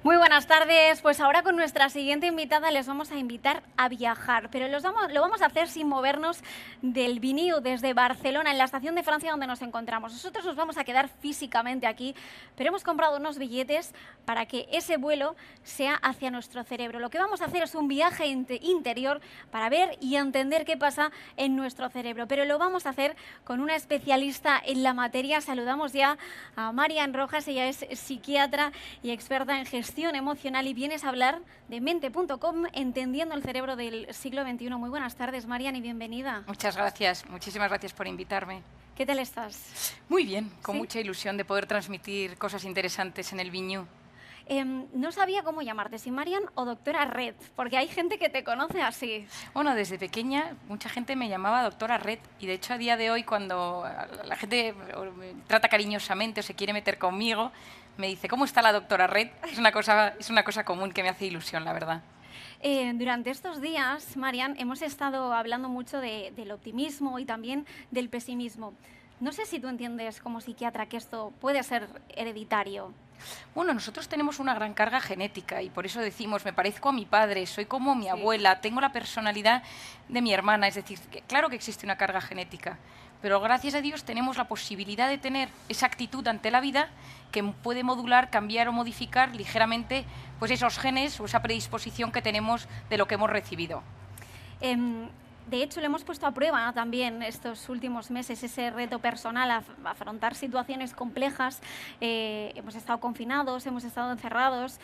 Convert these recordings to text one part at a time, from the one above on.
Muy buenas tardes. Pues ahora con nuestra siguiente invitada les vamos a invitar a viajar, pero lo vamos a hacer sin movernos del Viniu desde Barcelona, en la estación de Francia donde nos encontramos. Nosotros nos vamos a quedar físicamente aquí, pero hemos comprado unos billetes para que ese vuelo sea hacia nuestro cerebro. Lo que vamos a hacer es un viaje interior para ver y entender qué pasa en nuestro cerebro, pero lo vamos a hacer con una especialista en la materia. Saludamos ya a Marian Rojas. Ella es psiquiatra y experta en gestión emocional y vienes a hablar de mente.com, entendiendo el cerebro del siglo XXI. Muy buenas tardes, Marian, y bienvenida. Muchas gracias, muchísimas gracias por invitarme. ¿Qué tal estás? Muy bien, con ¿Sí? mucha ilusión de poder transmitir cosas interesantes en el Viñú. No sabía cómo llamarte, si Marian o doctora Red, porque hay gente que te conoce así. Bueno, desde pequeña mucha gente me llamaba doctora Red y de hecho a día de hoy cuando la gente me trata cariñosamente o se quiere meter conmigo, me dice, ¿cómo está la doctora Red? Es una cosa común que me hace ilusión, la verdad. Durante estos días, Marian, hemos estado hablando mucho del optimismo y también del pesimismo. No sé si tú entiendes como psiquiatra que esto puede ser hereditario. Bueno, nosotros tenemos una gran carga genética y por eso decimos, me parezco a mi padre, soy como mi abuela, tengo la personalidad de mi hermana. Es decir, claro que existe una carga genética, pero gracias a Dios tenemos la posibilidad de tener esa actitud ante la vida que puede modular, cambiar o modificar ligeramente pues esos genes o esa predisposición que tenemos de lo que hemos recibido. De hecho, lo hemos puesto a prueba también estos últimos meses, ese reto personal, a afrontar situaciones complejas. Hemos estado confinados, hemos estado encerrados.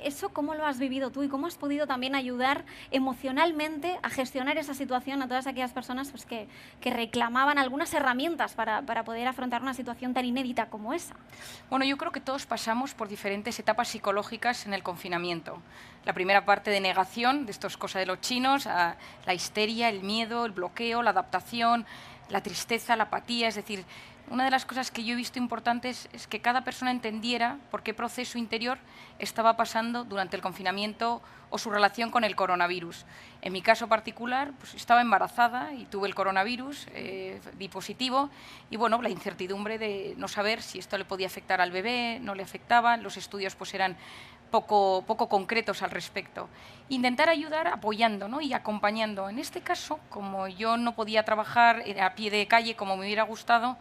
¿Eso cómo lo has vivido tú y cómo has podido también ayudar emocionalmente a gestionar esa situación a todas aquellas personas pues, que reclamaban algunas herramientas para poder afrontar una situación tan inédita como esa? Bueno, yo creo que todos pasamos por diferentes etapas psicológicas en el confinamiento. La primera parte de negación, de esto es cosa de los chinos, a la histeria, el miedo, el bloqueo, la adaptación, la tristeza, la apatía. Es decir, una de las cosas que yo he visto importantes es que cada persona entendiera por qué proceso interior estaba pasando durante el confinamiento o su relación con el coronavirus. En mi caso particular, pues estaba embarazada y tuve el coronavirus, di positivo, y bueno, la incertidumbre de no saber si esto le podía afectar al bebé, no le afectaba, los estudios pues eran poco concretos al respecto. Intentar ayudar apoyando, ¿no? Y acompañando. En este caso, como yo no podía trabajar a pie de calle como me hubiera gustado,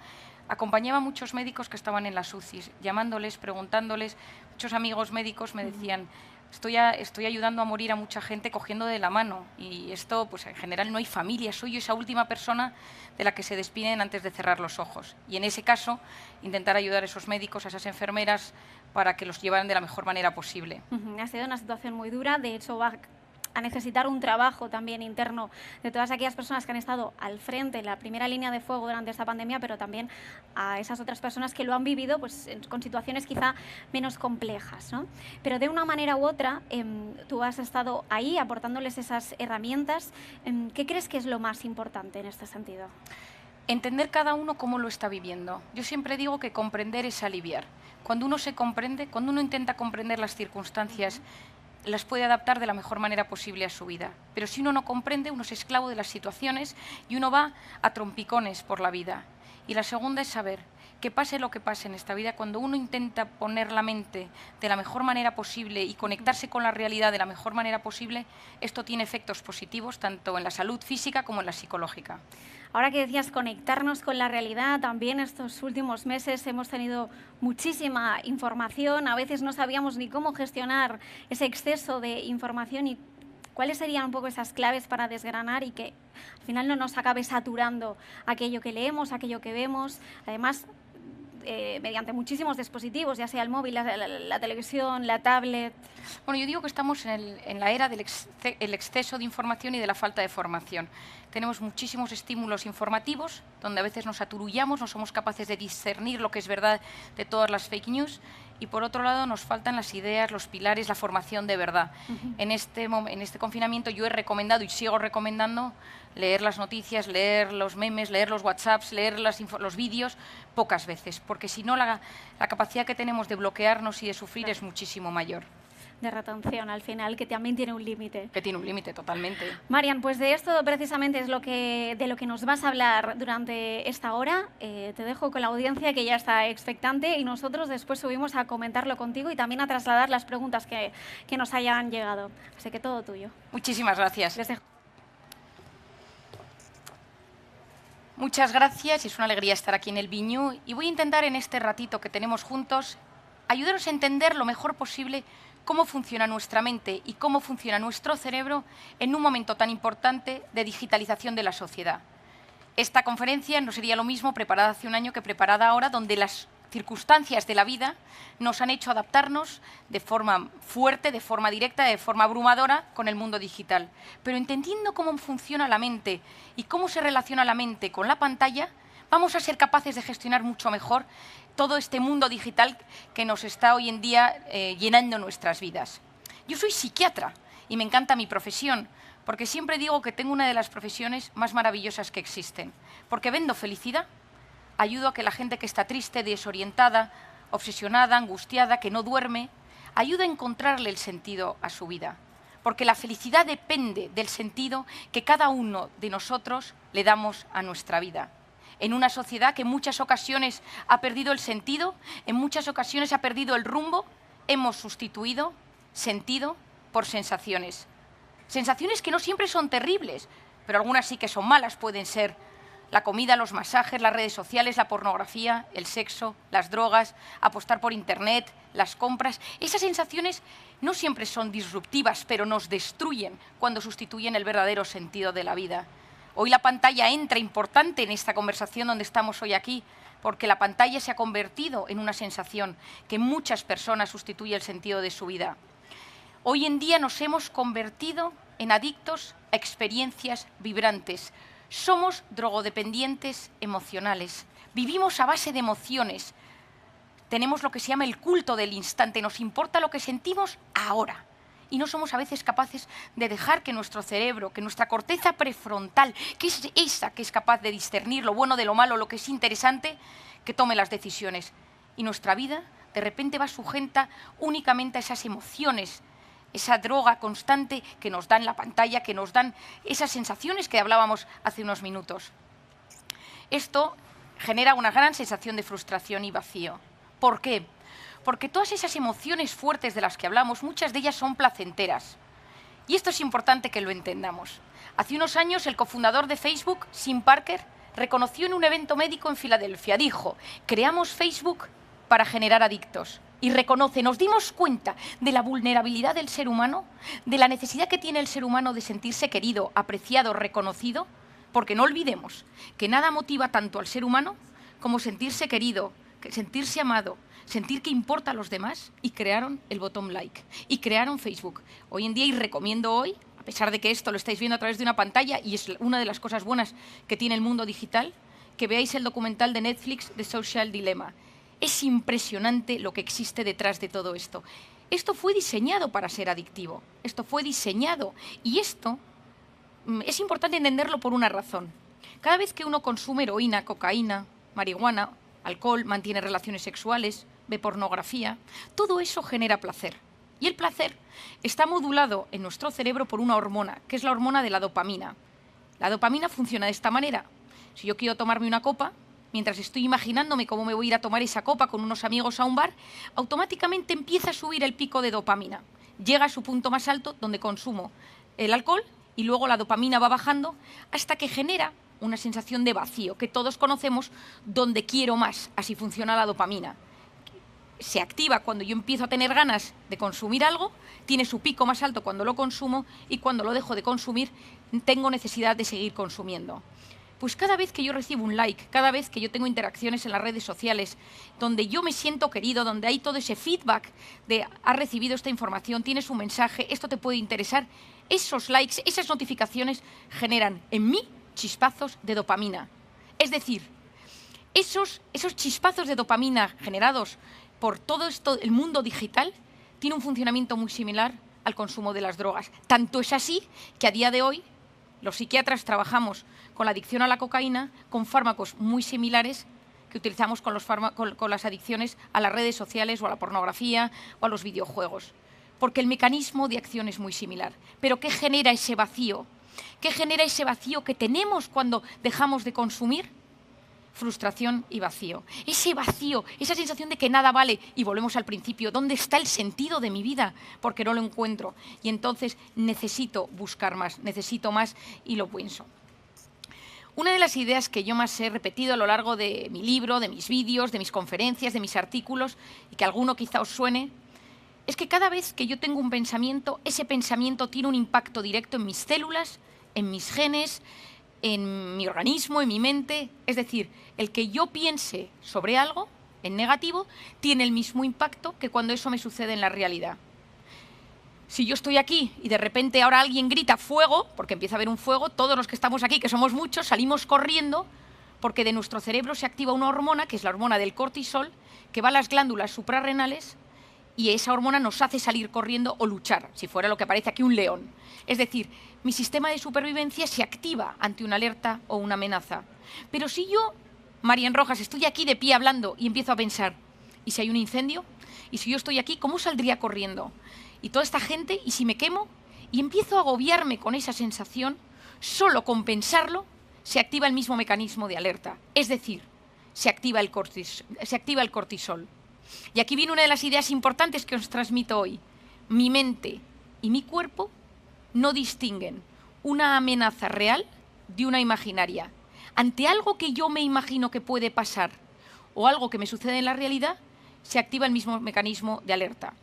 acompañaba a muchos médicos que estaban en las UCIs, llamándoles, preguntándoles. Muchos amigos médicos me decían, estoy ayudando a morir a mucha gente cogiendo de la mano, y esto, pues en general no hay familia, soy yo esa última persona de la que se despiden antes de cerrar los ojos. Y en ese caso, intentar ayudar a esos médicos, a esas enfermeras, para que los llevaran de la mejor manera posible. Ha sido una situación muy dura, de hecho va a necesitar un trabajo también interno de todas aquellas personas que han estado al frente, en la primera línea de fuego durante esta pandemia, pero también a esas otras personas que lo han vivido pues, con situaciones quizá menos complejas, ¿no? Pero de una manera u otra, tú has estado ahí aportándoles esas herramientas. ¿Qué crees que es lo más importante en este sentido? Entender cada uno cómo lo está viviendo. Yo siempre digo que comprender es aliviar. Cuando uno se comprende, cuando uno intenta comprender las circunstancias, las puede adaptar de la mejor manera posible a su vida. Pero si uno no comprende, uno es esclavo de las situaciones y uno va a trompicones por la vida. Y la segunda es saber que pase lo que pase en esta vida, cuando uno intenta poner la mente de la mejor manera posible y conectarse con la realidad de la mejor manera posible, esto tiene efectos positivos tanto en la salud física como en la psicológica. Ahora que decías conectarnos con la realidad, también estos últimos meses hemos tenido muchísima información, a veces no sabíamos ni cómo gestionar ese exceso de información y cuáles serían un poco esas claves para desgranar y que al final no nos acabe saturando aquello que leemos, aquello que vemos. Además, mediante muchísimos dispositivos, ya sea el móvil, la televisión, la tablet. Bueno, yo digo que estamos en la era del exceso de información y de la falta de formación. Tenemos muchísimos estímulos informativos, donde a veces nos aturullamos, no somos capaces de discernir lo que es verdad de todas las fake news, y por otro lado nos faltan las ideas, los pilares, la formación de verdad. En este confinamiento yo he recomendado y sigo recomendando leer las noticias, leer los memes, leer los WhatsApps, leer los vídeos pocas veces, porque si no la capacidad que tenemos de bloquearnos y de sufrir es muchísimo mayor. de retención al final, que también tiene un límite. Que tiene un límite, totalmente. Marian, pues de esto precisamente es de lo que nos vas a hablar durante esta hora. Te dejo con la audiencia que ya está expectante y nosotros después subimos a comentarlo contigo y también a trasladar las preguntas que nos hayan llegado. Así que todo tuyo. Muchísimas gracias. Les dejo. Muchas gracias, es una alegría estar aquí en el Viñú y voy a intentar en este ratito que tenemos juntos ayudaros a entender lo mejor posible cómo funciona nuestra mente y cómo funciona nuestro cerebro en un momento tan importante de digitalización de la sociedad. Esta conferencia no sería lo mismo preparada hace un año que preparada ahora, donde las circunstancias de la vida nos han hecho adaptarnos de forma fuerte, de forma directa, de forma abrumadora con el mundo digital. Pero entendiendo cómo funciona la mente y cómo se relaciona la mente con la pantalla, vamos a ser capaces de gestionar mucho mejor todo este mundo digital que nos está hoy en día llenando nuestras vidas. Yo soy psiquiatra y me encanta mi profesión, porque siempre digo que tengo una de las profesiones más maravillosas que existen, porque vendo felicidad, ayudo a que la gente que está triste, desorientada, obsesionada, angustiada, que no duerme, ayuda a encontrarle el sentido a su vida, porque la felicidad depende del sentido que cada uno de nosotros le damos a nuestra vida. En una sociedad que en muchas ocasiones ha perdido el sentido, en muchas ocasiones ha perdido el rumbo, hemos sustituido sentido por sensaciones. Sensaciones que no siempre son terribles, pero algunas sí que son malas. Pueden ser la comida, los masajes, las redes sociales, la pornografía, el sexo, las drogas, apostar por Internet, las compras. Esas sensaciones no siempre son disruptivas, pero nos destruyen cuando sustituyen el verdadero sentido de la vida. Hoy la pantalla entra importante en esta conversación donde estamos hoy aquí, porque la pantalla se ha convertido en una sensación que en muchas personas sustituye el sentido de su vida. Hoy en día nos hemos convertido en adictos a experiencias vibrantes. Somos drogodependientes emocionales. Vivimos a base de emociones. Tenemos lo que se llama el culto del instante. Nos importa lo que sentimos ahora. Y no somos a veces capaces de dejar que nuestro cerebro, que nuestra corteza prefrontal, que es esa que es capaz de discernir lo bueno de lo malo, lo que es interesante, que tome las decisiones. Y nuestra vida de repente va sujeta únicamente a esas emociones, esa droga constante que nos dan la pantalla, que nos dan esas sensaciones que hablábamos hace unos minutos. Esto genera una gran sensación de frustración y vacío. ¿Por qué? Porque todas esas emociones fuertes de las que hablamos, muchas de ellas son placenteras. Y esto es importante que lo entendamos. Hace unos años, el cofundador de Facebook, Tim Parker, reconoció en un evento médico en Filadelfia, dijo: creamos Facebook para generar adictos. Y reconoce, nos dimos cuenta de la vulnerabilidad del ser humano, de la necesidad que tiene el ser humano de sentirse querido, apreciado, reconocido, porque no olvidemos que nada motiva tanto al ser humano como sentirse querido, sentirse amado, sentir que importa a los demás, y crearon el botón like, y crearon Facebook. Hoy en día, y recomiendo hoy, a pesar de que esto lo estáis viendo a través de una pantalla, y es una de las cosas buenas que tiene el mundo digital, que veáis el documental de Netflix, The Social Dilemma. Es impresionante lo que existe detrás de todo esto. Esto fue diseñado para ser adictivo. Esto fue diseñado. Y esto es importante entenderlo por una razón. Cada vez que uno consume heroína, cocaína, marihuana, alcohol, mantiene relaciones sexuales, ve pornografía, todo eso genera placer. Y el placer está modulado en nuestro cerebro por una hormona, que es la hormona de la dopamina. La dopamina funciona de esta manera. Si yo quiero tomarme una copa, mientras estoy imaginándome cómo me voy a ir a tomar esa copa con unos amigos a un bar, automáticamente empieza a subir el pico de dopamina. Llega a su punto más alto, donde consumo el alcohol, y luego la dopamina va bajando hasta que genera una sensación de vacío, que todos conocemos, donde quiero más. Así funciona la dopamina. Se activa cuando yo empiezo a tener ganas de consumir algo, tiene su pico más alto cuando lo consumo, y cuando lo dejo de consumir, tengo necesidad de seguir consumiendo. Pues cada vez que yo recibo un like, cada vez que yo tengo interacciones en las redes sociales, donde yo me siento querido, donde hay todo ese feedback de has recibido esta información, tienes un mensaje, esto te puede interesar, esos likes, esas notificaciones generan en mí chispazos de dopamina. Es decir, esos chispazos de dopamina generados por todo esto, el mundo digital, tiene un funcionamiento muy similar al consumo de las drogas. Tanto es así que a día de hoy los psiquiatras trabajamos con la adicción a la cocaína con fármacos muy similares que utilizamos con las adicciones a las redes sociales o a la pornografía o a los videojuegos. porque el mecanismo de acción es muy similar. Pero ¿qué genera ese vacío? ¿Qué genera ese vacío que tenemos cuando dejamos de consumir? Frustración y vacío. Ese vacío, esa sensación de que nada vale. Y volvemos al principio, ¿dónde está el sentido de mi vida? Porque no lo encuentro. Y entonces necesito buscar más, necesito más y lo pienso. Una de las ideas que yo más he repetido a lo largo de mi libro, de mis vídeos, de mis conferencias, de mis artículos, y que alguno quizá os suene, es que cada vez que yo tengo un pensamiento, ese pensamiento tiene un impacto directo en mis células, en mis genes, en mi organismo, en mi mente. Es decir, el que yo piense sobre algo en negativo tiene el mismo impacto que cuando eso me sucede en la realidad. Si yo estoy aquí y de repente ahora alguien grita fuego, porque empieza a haber un fuego, todos los que estamos aquí, que somos muchos, salimos corriendo porque de nuestro cerebro se activa una hormona, que es la hormona del cortisol, que va a las glándulas suprarrenales y esa hormona nos hace salir corriendo o luchar, si fuera lo que aparece aquí un león. Es decir, mi sistema de supervivencia se activa ante una alerta o una amenaza. Pero si yo, Marian Rojas, estoy aquí de pie hablando y empiezo a pensar, ¿y si hay un incendio? ¿Y si yo estoy aquí, cómo saldría corriendo? Y toda esta gente, ¿y si me quemo? Y empiezo a agobiarme con esa sensación, solo con pensarlo se activa el mismo mecanismo de alerta. Es decir, se activa el cortisol. Y aquí viene una de las ideas importantes que os transmito hoy. Mi mente y mi cuerpo no distinguen una amenaza real de una imaginaria. Ante algo que yo me imagino que puede pasar o algo que me sucede en la realidad, se activa el mismo mecanismo de alerta.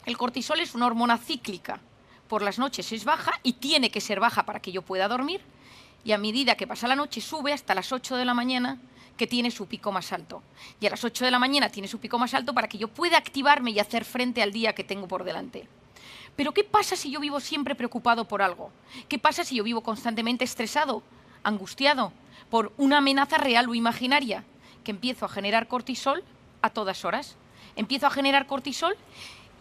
El cortisol es una hormona cíclica. Por las noches es baja y tiene que ser baja para que yo pueda dormir. Y a medida que pasa la noche sube hasta las 8 de la mañana, que tiene su pico más alto. Y a las 8 de la mañana tiene su pico más alto para que yo pueda activarme y hacer frente al día que tengo por delante. Pero ¿qué pasa si yo vivo siempre preocupado por algo? ¿Qué pasa si yo vivo constantemente estresado, angustiado, por una amenaza real o imaginaria? Que empiezo a generar cortisol a todas horas. Empiezo a generar cortisol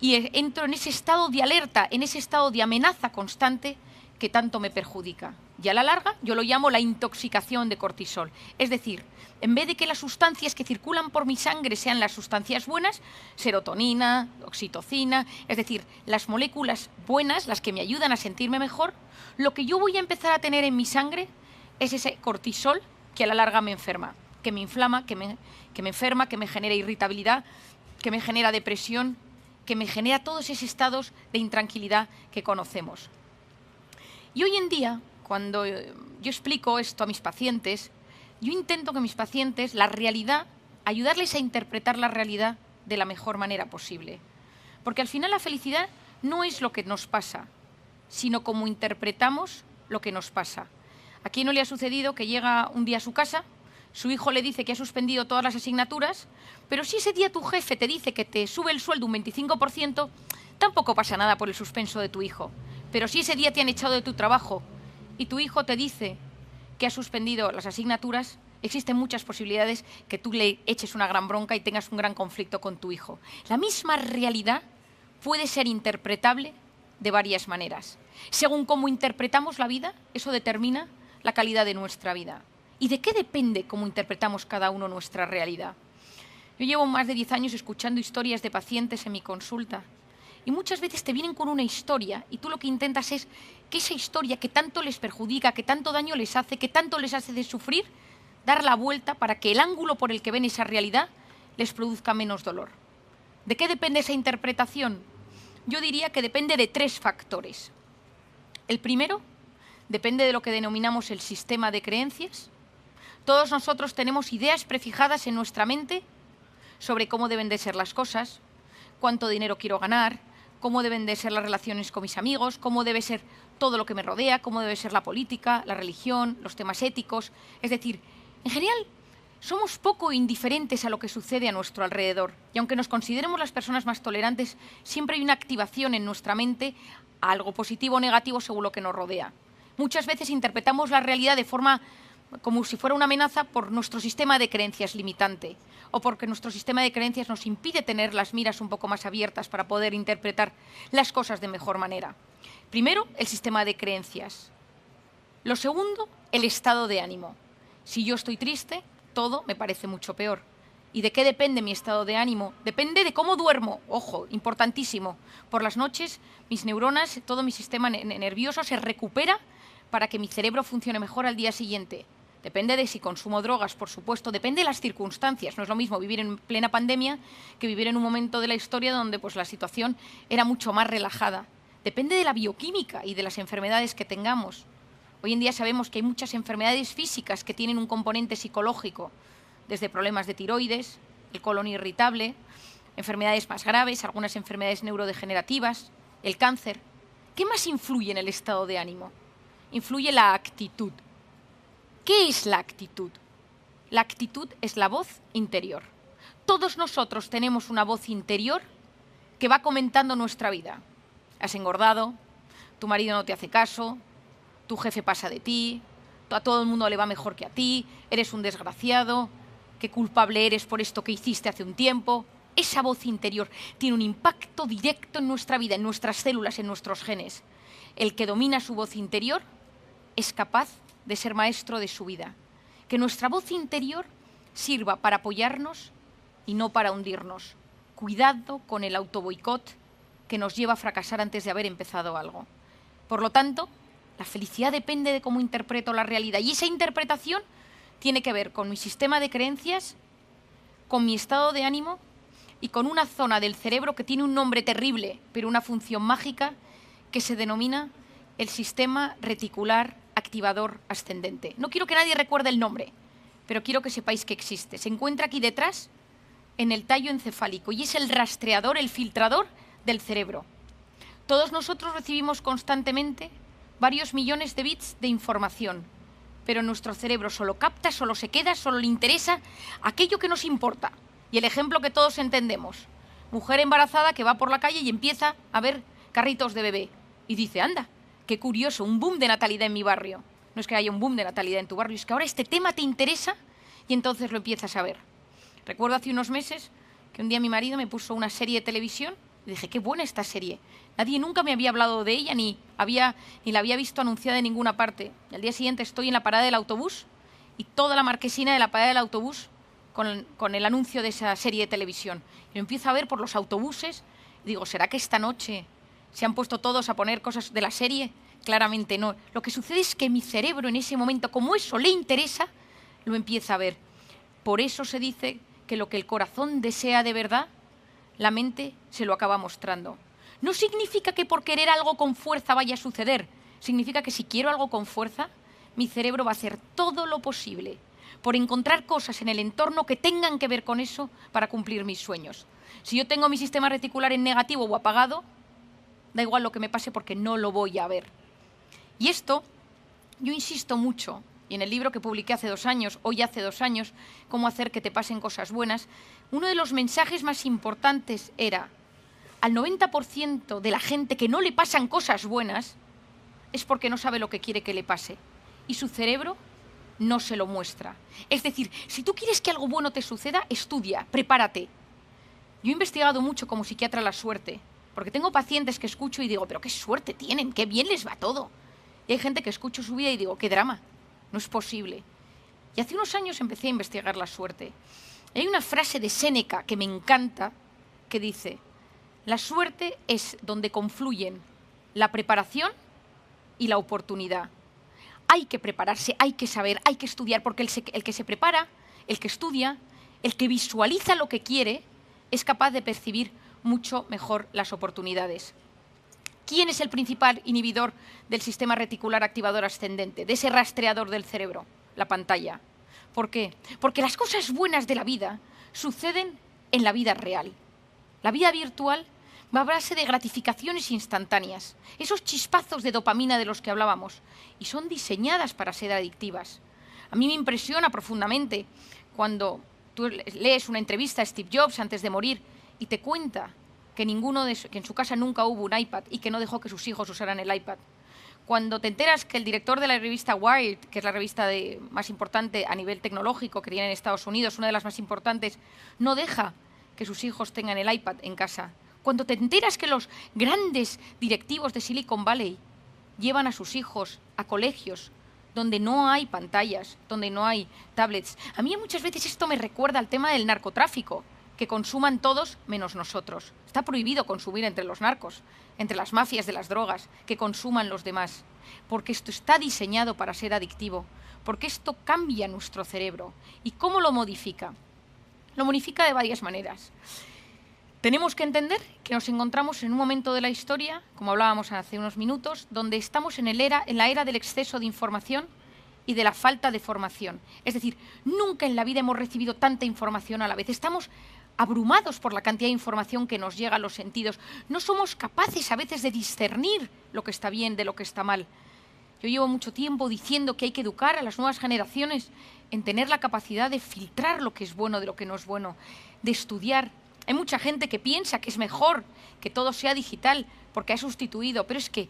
y entro en ese estado de alerta, en ese estado de amenaza constante que tanto me perjudica. Y a la larga yo lo llamo la intoxicación de cortisol. Es decir, en vez de que las sustancias que circulan por mi sangre sean las sustancias buenas, serotonina, oxitocina, es decir, las moléculas buenas, las que me ayudan a sentirme mejor, lo que yo voy a empezar a tener en mi sangre es ese cortisol que a la larga me enferma, que me inflama, que me enferma, que me genera irritabilidad, que me genera depresión, que me genera todos esos estados de intranquilidad que conocemos. Y hoy en día, cuando yo explico esto a mis pacientes, yo intento que mis pacientes, la realidad, ayudarles a interpretar la realidad de la mejor manera posible. Porque al final la felicidad no es lo que nos pasa, sino cómo interpretamos lo que nos pasa. ¿A quién no le ha sucedido que llega un día a su casa, su hijo le dice que ha suspendido todas las asignaturas, pero si ese día tu jefe te dice que te sube el sueldo un 25%, tampoco pasa nada por el suspenso de tu hijo. Pero si ese día te han echado de tu trabajo y tu hijo te dice que ha suspendido las asignaturas, existen muchas posibilidades que tú le eches una gran bronca y tengas un gran conflicto con tu hijo. La misma realidad puede ser interpretable de varias maneras. Según cómo interpretamos la vida, eso determina la calidad de nuestra vida. ¿Y de qué depende cómo interpretamos cada uno nuestra realidad? Yo llevo más de 10 años escuchando historias de pacientes en mi consulta y muchas veces te vienen con una historia y tú lo que intentas es que esa historia que tanto les perjudica, que tanto daño les hace, que tanto les hace de sufrir, dar la vuelta para que el ángulo por el que ven esa realidad les produzca menos dolor. ¿De qué depende esa interpretación? Yo diría que depende de 3 factores. El primero depende de lo que denominamos el sistema de creencias. Todos nosotros tenemos ideas prefijadas en nuestra mente sobre cómo deben de ser las cosas, cuánto dinero quiero ganar, cómo deben de ser las relaciones con mis amigos, cómo debe ser todo lo que me rodea, cómo debe ser la política, la religión, los temas éticos. Es decir, en general, somos poco indiferentes a lo que sucede a nuestro alrededor. Y aunque nos consideremos las personas más tolerantes, siempre hay una activación en nuestra mente a algo positivo o negativo según lo que nos rodea. Muchas veces interpretamos la realidad de forma como si fuera una amenaza por nuestro sistema de creencias limitante o porque nuestro sistema de creencias nos impide tener las miras un poco más abiertas para poder interpretar las cosas de mejor manera. Primero, el sistema de creencias. Lo segundo, el estado de ánimo. Si yo estoy triste, todo me parece mucho peor. ¿Y de qué depende mi estado de ánimo? Depende de cómo duermo. Ojo, importantísimo. Por las noches, mis neuronas, todo mi sistema nervioso se recupera para que mi cerebro funcione mejor al día siguiente. Depende de si consumo drogas, por supuesto. Depende de las circunstancias. No es lo mismo vivir en plena pandemia que vivir en un momento de la historia donde pues, la situación era mucho más relajada. Depende de la bioquímica y de las enfermedades que tengamos. Hoy en día sabemos que hay muchas enfermedades físicas que tienen un componente psicológico, desde problemas de tiroides, el colon irritable, enfermedades más graves, algunas enfermedades neurodegenerativas, el cáncer. ¿Qué más influye en el estado de ánimo? Influye la actitud. ¿Qué es la actitud? La actitud es la voz interior. Todos nosotros tenemos una voz interior que va comentando nuestra vida. Has engordado, tu marido no te hace caso, tu jefe pasa de ti, a todo el mundo le va mejor que a ti, eres un desgraciado, qué culpable eres por esto que hiciste hace un tiempo. Esa voz interior tiene un impacto directo en nuestra vida, en nuestras células, en nuestros genes. El que domina su voz interior es capaz de ser maestro de su vida. Que nuestra voz interior sirva para apoyarnos y no para hundirnos. Cuidado con el autoboicot que nos lleva a fracasar antes de haber empezado algo. Por lo tanto, la felicidad depende de cómo interpreto la realidad. Y esa interpretación tiene que ver con mi sistema de creencias, con mi estado de ánimo y con una zona del cerebro que tiene un nombre terrible, pero una función mágica que se denomina el sistema reticular activador ascendente. No quiero que nadie recuerde el nombre, pero quiero que sepáis que existe. Se encuentra aquí detrás, en el tallo encefálico, y es el rastreador, el filtrador del cerebro. Todos nosotros recibimos constantemente varios millones de bits de información, pero nuestro cerebro solo capta, solo se queda, solo le interesa aquello que nos importa. Y el ejemplo que todos entendemos, mujer embarazada que va por la calle y empieza a ver carritos de bebé y dice, anda, qué curioso, un boom de natalidad en mi barrio. No es que haya un boom de natalidad en tu barrio, es que ahora este tema te interesa y entonces lo empiezas a ver. Recuerdo hace unos meses que un día mi marido me puso una serie de televisión y dije, qué buena esta serie. Nadie nunca me había hablado de ella ni la había visto anunciada en ninguna parte. Y al día siguiente estoy en la parada del autobús y toda la marquesina de la parada del autobús con el anuncio de esa serie de televisión. Y lo empiezo a ver por los autobuses y digo, ¿será que esta noche se han puesto todos a poner cosas de la serie? Claramente no. Lo que sucede es que mi cerebro en ese momento, como eso le interesa, lo empieza a ver. Por eso se dice que lo que el corazón desea de verdad, la mente se lo acaba mostrando. No significa que por querer algo con fuerza vaya a suceder. Significa que si quiero algo con fuerza, mi cerebro va a hacer todo lo posible por encontrar cosas en el entorno que tengan que ver con eso para cumplir mis sueños. Si yo tengo mi sistema reticular en negativo o apagado, da igual lo que me pase porque no lo voy a ver. Y esto, yo insisto mucho, y en el libro que publiqué hace 2 años, hoy hace 2 años, Cómo hacer que te pasen cosas buenas, uno de los mensajes más importantes era, al 90% de la gente que no le pasan cosas buenas es porque no sabe lo que quiere que le pase. Y su cerebro no se lo muestra. Es decir, si tú quieres que algo bueno te suceda, estudia, prepárate. Yo he investigado mucho como psiquiatra la suerte, porque tengo pacientes que escucho y digo, pero qué suerte tienen, qué bien les va todo. Y hay gente que escucho su vida y digo, qué drama, no es posible. Y hace unos años empecé a investigar la suerte. Hay una frase de Séneca que me encanta, que dice, la suerte es donde confluyen la preparación y la oportunidad. Hay que prepararse, hay que saber, hay que estudiar, porque el que se prepara, el que estudia, el que visualiza lo que quiere, es capaz de percibir mucho mejor las oportunidades. ¿Quién es el principal inhibidor del sistema reticular activador ascendente, de ese rastreador del cerebro? La pantalla. ¿Por qué? Porque las cosas buenas de la vida suceden en la vida real. La vida virtual va a base de gratificaciones instantáneas, esos chispazos de dopamina de los que hablábamos, y son diseñadas para ser adictivas. A mí me impresiona profundamente cuando tú lees una entrevista a Steve Jobs antes de morir y te cuenta que en su casa nunca hubo un iPad y que no dejó que sus hijos usaran el iPad. Cuando te enteras que el director de la revista Wired, que es la revista más importante a nivel tecnológico que tiene en Estados Unidos, una de las más importantes, no deja que sus hijos tengan el iPad en casa. Cuando te enteras que los grandes directivos de Silicon Valley llevan a sus hijos a colegios donde no hay pantallas, donde no hay tablets. A mí muchas veces esto me recuerda al tema del narcotráfico, que consuman todos menos nosotros. Está prohibido consumir entre los narcos, entre las mafias de las drogas, que consuman los demás, porque esto está diseñado para ser adictivo, porque esto cambia nuestro cerebro. ¿Y cómo lo modifica? Lo modifica de varias maneras. Tenemos que entender que nos encontramos en un momento de la historia, como hablábamos hace unos minutos, donde estamos en la era del exceso de información y de la falta de formación. Es decir, nunca en la vida hemos recibido tanta información a la vez. Estamos abrumados por la cantidad de información que nos llega a los sentidos. No somos capaces a veces de discernir lo que está bien de lo que está mal. Yo llevo mucho tiempo diciendo que hay que educar a las nuevas generaciones en tener la capacidad de filtrar lo que es bueno de lo que no es bueno, de estudiar. Hay mucha gente que piensa que es mejor que todo sea digital porque ha sustituido, pero es que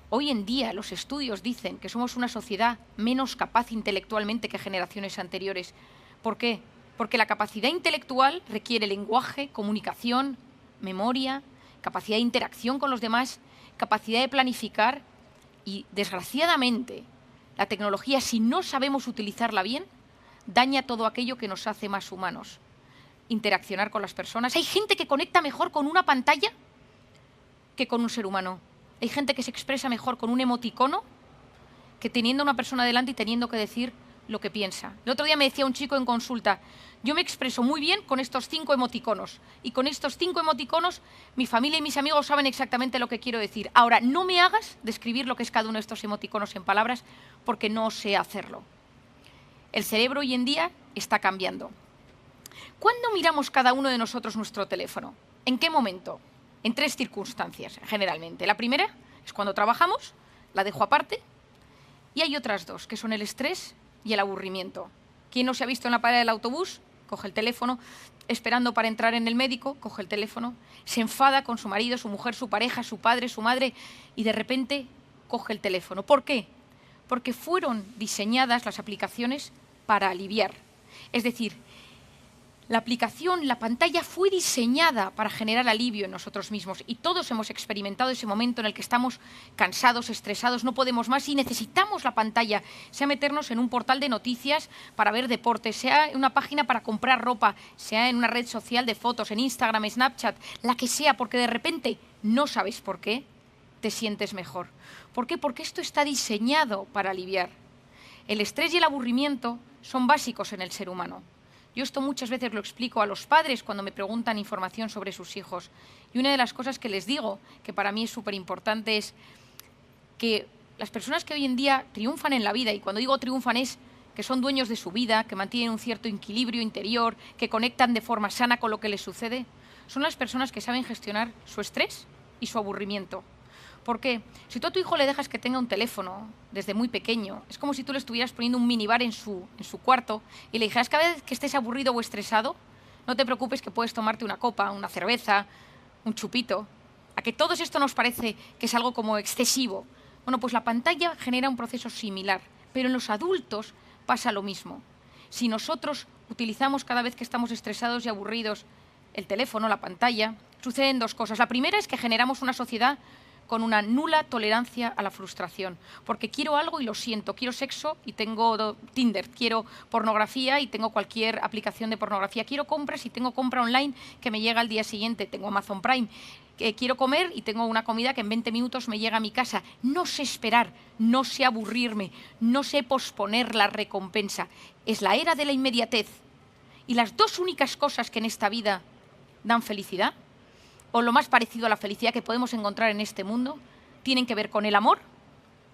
hoy en día los estudios dicen que somos una sociedad menos capaz intelectualmente que generaciones anteriores. ¿Por qué? Porque la capacidad intelectual requiere lenguaje, comunicación, memoria, capacidad de interacción con los demás, capacidad de planificar y, desgraciadamente, la tecnología, si no sabemos utilizarla bien, daña todo aquello que nos hace más humanos. Interaccionar con las personas. Hay gente que conecta mejor con una pantalla que con un ser humano. Hay gente que se expresa mejor con un emoticono que teniendo a una persona delante y teniendo que decir lo que piensa. El otro día me decía un chico en consulta, yo me expreso muy bien con estos 5 emoticonos y con estos 5 emoticonos mi familia y mis amigos saben exactamente lo que quiero decir. Ahora, no me hagas describir lo que es cada uno de estos emoticonos en palabras porque no sé hacerlo. El cerebro hoy en día está cambiando. ¿Cuándo miramos cada uno de nosotros nuestro teléfono? ¿En qué momento? En 3 circunstancias, generalmente. La primera es cuando trabajamos, la dejo aparte, y hay otras 2, que son el estrés y el aburrimiento. ¿Quién no se ha visto en la parada del autobús? Coge el teléfono, esperando para entrar en el médico, coge el teléfono, se enfada con su marido, su mujer, su pareja, su padre, su madre, y de repente coge el teléfono. ¿Por qué? Porque fueron diseñadas las aplicaciones para aliviar. Es decir, la aplicación, la pantalla fue diseñada para generar alivio en nosotros mismos y todos hemos experimentado ese momento en el que estamos cansados, estresados, no podemos más y necesitamos la pantalla, sea meternos en un portal de noticias para ver deportes, sea en una página para comprar ropa, sea en una red social de fotos, en Instagram, Snapchat, la que sea, porque de repente no sabes por qué, te sientes mejor. ¿Por qué? Porque esto está diseñado para aliviar. El estrés y el aburrimiento son básicos en el ser humano. Yo esto muchas veces lo explico a los padres cuando me preguntan información sobre sus hijos. Y una de las cosas que les digo, que para mí es súper importante, es que las personas que hoy en día triunfan en la vida, y cuando digo triunfan es que son dueños de su vida, que mantienen un cierto equilibrio interior, que conectan de forma sana con lo que les sucede, son las personas que saben gestionar su estrés y su aburrimiento. ¿Por qué? Si tú a tu hijo le dejas que tenga un teléfono desde muy pequeño, es como si tú le estuvieras poniendo un minibar en su cuarto y le dijeras cada vez que estés aburrido o estresado, no te preocupes que puedes tomarte una copa, una cerveza, un chupito. A que todo esto nos parece que es algo como excesivo. Bueno, pues la pantalla genera un proceso similar, pero en los adultos pasa lo mismo. Si nosotros utilizamos cada vez que estamos estresados y aburridos el teléfono, la pantalla, suceden 2 cosas. La primera es que generamos una sociedad con una nula tolerancia a la frustración, porque quiero algo y lo siento, quiero sexo y tengo Tinder, quiero pornografía y tengo cualquier aplicación de pornografía, quiero compras y tengo compra online que me llega al día siguiente, tengo Amazon Prime, quiero comer y tengo una comida que en 20 minutos me llega a mi casa. No sé esperar, no sé aburrirme, no sé posponer la recompensa. Es la era de la inmediatez. Y las 2 únicas cosas que en esta vida dan felicidad, o lo más parecido a la felicidad que podemos encontrar en este mundo, tienen que ver con el amor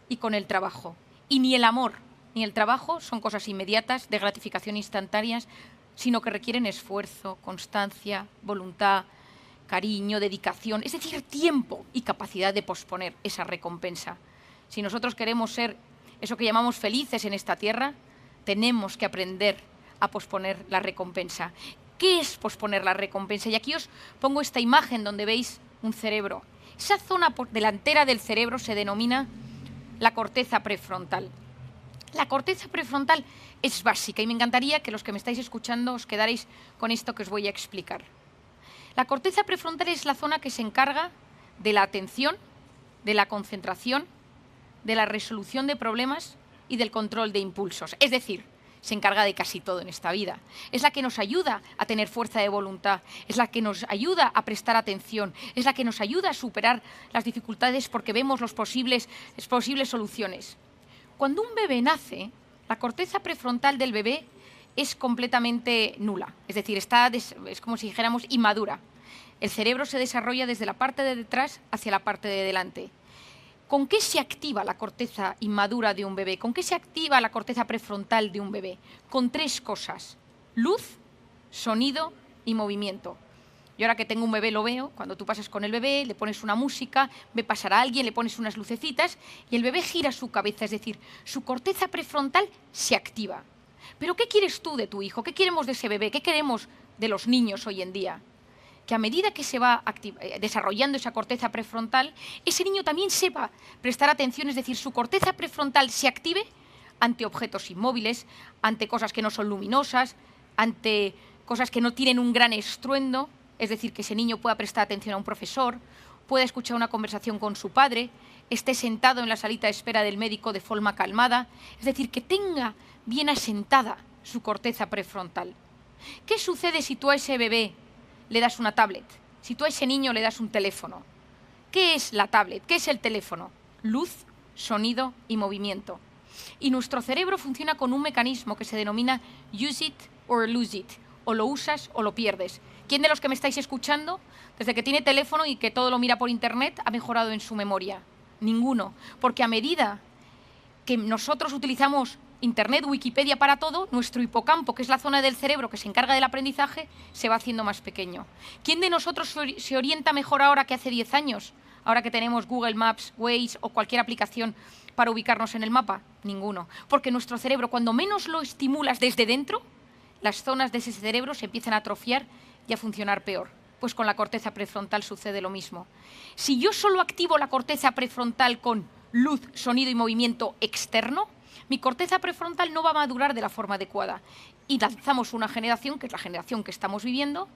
y con el trabajo. Y ni el amor ni el trabajo son cosas inmediatas, de gratificación instantáneas, sino que requieren esfuerzo, constancia, voluntad, cariño, dedicación, es decir, tiempo y capacidad de posponer esa recompensa. Si nosotros queremos ser eso que llamamos felices en esta tierra, tenemos que aprender a posponer la recompensa. ¿Qué es posponer la recompensa? Y aquí os pongo esta imagen donde veis un cerebro. Esa zona delantera del cerebro se denomina la corteza prefrontal. La corteza prefrontal es básica y me encantaría que los que me estáis escuchando os quedaréis con esto que os voy a explicar. La corteza prefrontal es la zona que se encarga de la atención, de la concentración, de la resolución de problemas y del control de impulsos. Es decir, se encarga de casi todo en esta vida. Es la que nos ayuda a tener fuerza de voluntad, es la que nos ayuda a prestar atención, es la que nos ayuda a superar las dificultades porque vemos las posibles soluciones. Cuando un bebé nace, la corteza prefrontal del bebé es completamente nula, es decir, es como si dijéramos inmadura. El cerebro se desarrolla desde la parte de detrás hacia la parte de delante. ¿Con qué se activa la corteza inmadura de un bebé? ¿Con qué se activa la corteza prefrontal de un bebé? Con 3 cosas: luz, sonido y movimiento. Yo ahora que tengo un bebé lo veo, cuando tú pasas con el bebé, le pones una música, ve pasar a alguien, le pones unas lucecitas y el bebé gira su cabeza, es decir, su corteza prefrontal se activa. Pero ¿qué quieres tú de tu hijo? ¿Qué queremos de ese bebé? ¿Qué queremos de los niños hoy en día? Que a medida que se va desarrollando esa corteza prefrontal, ese niño también sepa prestar atención, es decir, su corteza prefrontal se active ante objetos inmóviles, ante cosas que no son luminosas, ante cosas que no tienen un gran estruendo, es decir, que ese niño pueda prestar atención a un profesor, pueda escuchar una conversación con su padre, esté sentado en la salita de espera del médico de forma calmada, es decir, que tenga bien asentada su corteza prefrontal. ¿Qué sucede si tú a ese bebé le das una tablet? Si tú a ese niño le das un teléfono. ¿Qué es la tablet? ¿Qué es el teléfono? Luz, sonido y movimiento. Y nuestro cerebro funciona con un mecanismo que se denomina use it or lose it. O lo usas o lo pierdes. ¿Quién de los que me estáis escuchando, desde que tiene teléfono y que todo lo mira por internet, ha mejorado en su memoria? Ninguno. Porque a medida que nosotros utilizamos Internet, Wikipedia para todo, nuestro hipocampo, que es la zona del cerebro que se encarga del aprendizaje, se va haciendo más pequeño. ¿Quién de nosotros se orienta mejor ahora que hace 10 años? Ahora que tenemos Google Maps, Waze o cualquier aplicación para ubicarnos en el mapa. Ninguno. Porque nuestro cerebro, cuando menos lo estimulas desde dentro, las zonas de ese cerebro se empiezan a atrofiar y a funcionar peor. Pues con la corteza prefrontal sucede lo mismo. Si yo solo activo la corteza prefrontal con luz, sonido y movimiento externo, mi corteza prefrontal no va a madurar de la forma adecuada. Y lanzamos una generación, que es la generación que estamos viviendo,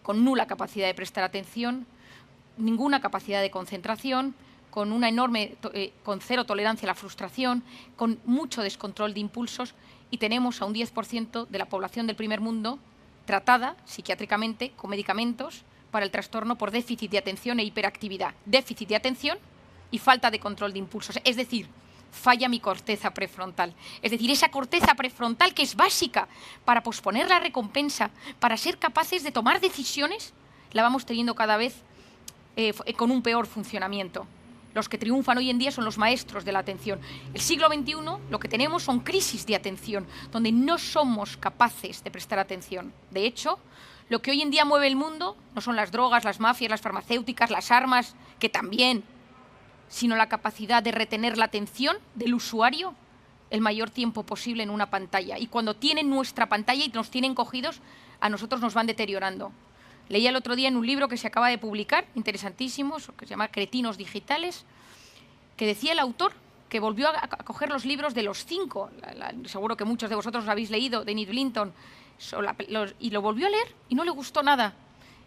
con nula capacidad de prestar atención, ninguna capacidad de concentración, con una con cero tolerancia a la frustración, con mucho descontrol de impulsos, y tenemos a un 10% de la población del primer mundo tratada psiquiátricamente con medicamentos para el trastorno por déficit de atención e hiperactividad. Déficit de atención y falta de control de impulsos. Es decir, falla mi corteza prefrontal. Es decir, esa corteza prefrontal que es básica para posponer la recompensa, para ser capaces de tomar decisiones, la vamos teniendo cada vez con un peor funcionamiento. Los que triunfan hoy en día son los maestros de la atención. El siglo XXI lo que tenemos son crisis de atención, donde no somos capaces de prestar atención. De hecho, lo que hoy en día mueve el mundo no son las drogas, las mafias, las farmacéuticas, las armas, que también, sino la capacidad de retener la atención del usuario el mayor tiempo posible en una pantalla. Y cuando tienen nuestra pantalla y nos tienen cogidos, a nosotros nos van deteriorando. Leía el otro día en un libro que se acaba de publicar, interesantísimo, que se llama Cretinos Digitales, que decía el autor que volvió a coger los libros de los 5, seguro que muchos de vosotros lo habéis leído, de Enid Blyton, y lo volvió a leer y no le gustó nada.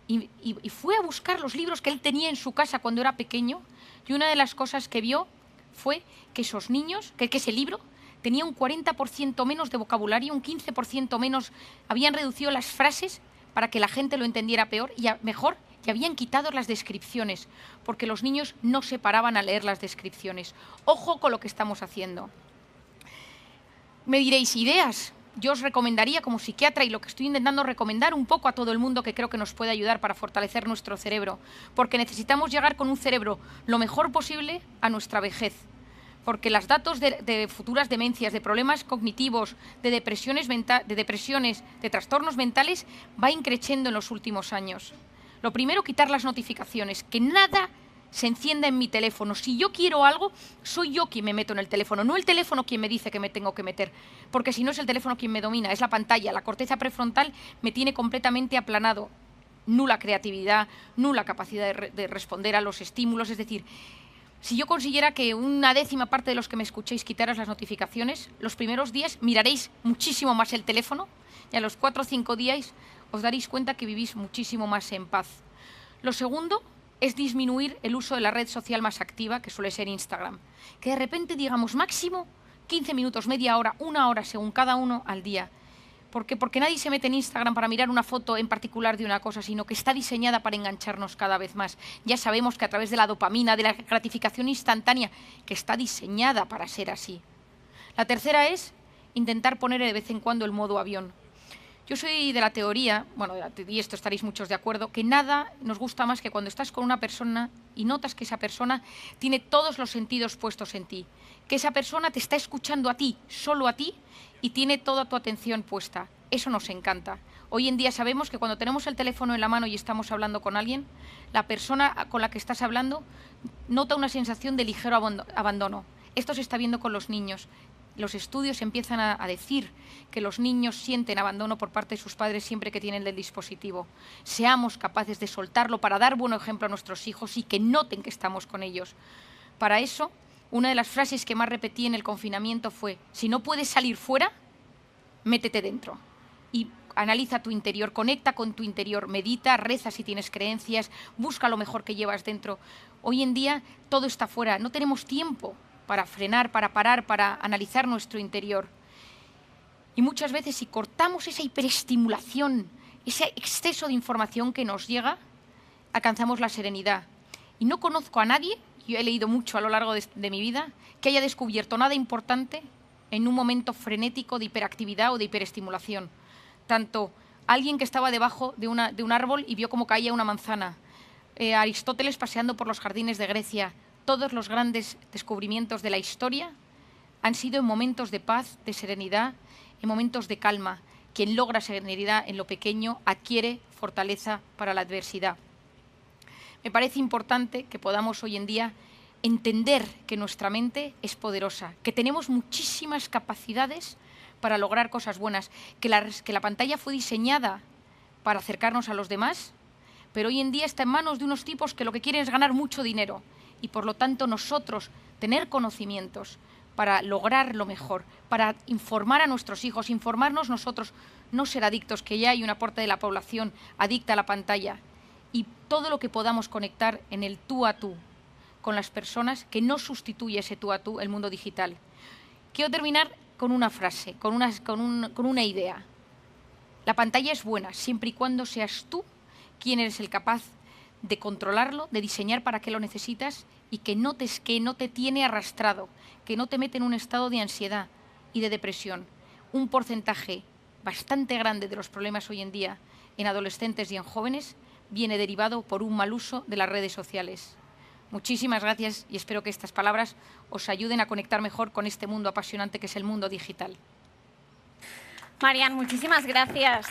Y fue a buscar los libros que él tenía en su casa cuando era pequeño, y una de las cosas que vio fue que esos niños, que ese libro tenía un 40% menos de vocabulario, un 15% menos, habían reducido las frases para que la gente lo entendiera peor y mejor, y habían quitado las descripciones, porque los niños no se paraban a leer las descripciones. Ojo con lo que estamos haciendo. Me diréis, ideas. Yo os recomendaría como psiquiatra, y lo que estoy intentando recomendar un poco a todo el mundo que creo que nos puede ayudar para fortalecer nuestro cerebro, porque necesitamos llegar con un cerebro lo mejor posible a nuestra vejez. Porque los datos de futuras demencias, de problemas cognitivos, de depresiones, de trastornos mentales, va increciendo en los últimos años. Lo primero, quitar las notificaciones, que nada se encienda en mi teléfono. Si yo quiero algo, soy yo quien me meto en el teléfono, no el teléfono quien me dice que me tengo que meter, porque si no es el teléfono quien me domina, es la pantalla. La corteza prefrontal me tiene completamente aplanado, nula creatividad, nula capacidad de responder a los estímulos, es decir, si yo consiguiera que una décima parte de los que me escuchéis quitaras las notificaciones, los primeros días miraréis muchísimo más el teléfono y a los 4 o 5 días os daréis cuenta que vivís muchísimo más en paz. Lo segundo es disminuir el uso de la red social más activa, que suele ser Instagram. Que de repente digamos, máximo 15 minutos, media hora, una hora, según cada uno al día. ¿Por qué? Porque nadie se mete en Instagram para mirar una foto en particular de una cosa, sino que está diseñada para engancharnos cada vez más. Ya sabemos que a través de la dopamina, de la gratificación instantánea, que está diseñada para ser así. La tercera es intentar poner de vez en cuando el modo avión. Yo soy de la teoría, bueno, y esto estaréis muchos de acuerdo, que nada nos gusta más que cuando estás con una persona y notas que esa persona tiene todos los sentidos puestos en ti, que esa persona te está escuchando a ti, solo a ti, y tiene toda tu atención puesta. Eso nos encanta. Hoy en día sabemos que cuando tenemos el teléfono en la mano y estamos hablando con alguien, la persona con la que estás hablando nota una sensación de ligero abandono. Esto se está viendo con los niños. Los estudios empiezan a decir que los niños sienten abandono por parte de sus padres siempre que tienen el dispositivo. Seamos capaces de soltarlo para dar buen ejemplo a nuestros hijos y que noten que estamos con ellos. Para eso, una de las frases que más repetí en el confinamiento fue: si no puedes salir fuera, métete dentro. Y analiza tu interior, conecta con tu interior, medita, reza si tienes creencias, busca lo mejor que llevas dentro. Hoy en día todo está fuera, no tenemos tiempo para frenar, para parar, para analizar nuestro interior. Y muchas veces si cortamos esa hiperestimulación, ese exceso de información que nos llega, alcanzamos la serenidad. Y no conozco a nadie, yo he leído mucho a lo largo de mi vida, que haya descubierto nada importante en un momento frenético de hiperactividad o de hiperestimulación. Tanto alguien que estaba debajo de un árbol y vio cómo caía una manzana, Aristóteles paseando por los jardines de Grecia. Todos los grandes descubrimientos de la historia han sido en momentos de paz, de serenidad, en momentos de calma. Quien logra serenidad en lo pequeño adquiere fortaleza para la adversidad. Me parece importante que podamos hoy en día entender que nuestra mente es poderosa, que tenemos muchísimas capacidades para lograr cosas buenas, que la pantalla fue diseñada para acercarnos a los demás, pero hoy en día está en manos de unos tipos que lo que quieren es ganar mucho dinero. Y por lo tanto nosotros tener conocimientos para lograr lo mejor, para informar a nuestros hijos, informarnos nosotros, no ser adictos, que ya hay una parte de la población adicta a la pantalla, y todo lo que podamos conectar en el tú a tú con las personas, que no sustituye ese tú a tú el mundo digital. Quiero terminar con una frase, con una idea. La pantalla es buena siempre y cuando seas tú quien eres el capaz de controlarlo, de diseñar para qué lo necesitas y que notes que no te tiene arrastrado, que no te mete en un estado de ansiedad y de depresión. Un porcentaje bastante grande de los problemas hoy en día en adolescentes y en jóvenes viene derivado por un mal uso de las redes sociales. Muchísimas gracias y espero que estas palabras os ayuden a conectar mejor con este mundo apasionante que es el mundo digital. Marian, muchísimas gracias.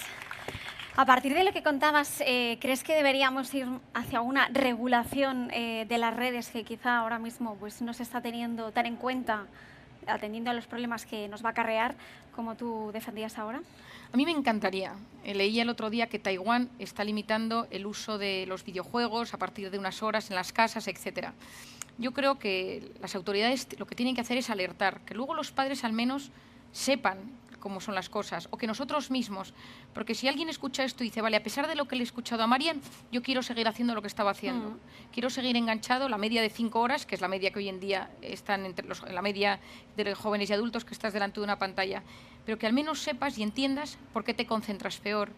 A partir de lo que contabas, ¿crees que deberíamos ir hacia una regulación de las redes que quizá ahora mismo pues, no se está teniendo tan en cuenta, atendiendo a los problemas que nos va a acarrear, como tú defendías ahora? A mí me encantaría. Leí el otro día que Taiwán está limitando el uso de los videojuegos a partir de unas horas en las casas, etc. Yo creo que las autoridades lo que tienen que hacer es alertar, que luego los padres al menos sepan cómo son las cosas, o que nosotros mismos, porque si alguien escucha esto y dice, vale, a pesar de lo que le he escuchado a Marian, yo quiero seguir haciendo lo que estaba haciendo. Quiero seguir enganchado, la media de 5 horas, que es la media que hoy en día están en la media de los jóvenes y adultos que estás delante de una pantalla, pero que al menos sepas y entiendas por qué te concentras peor,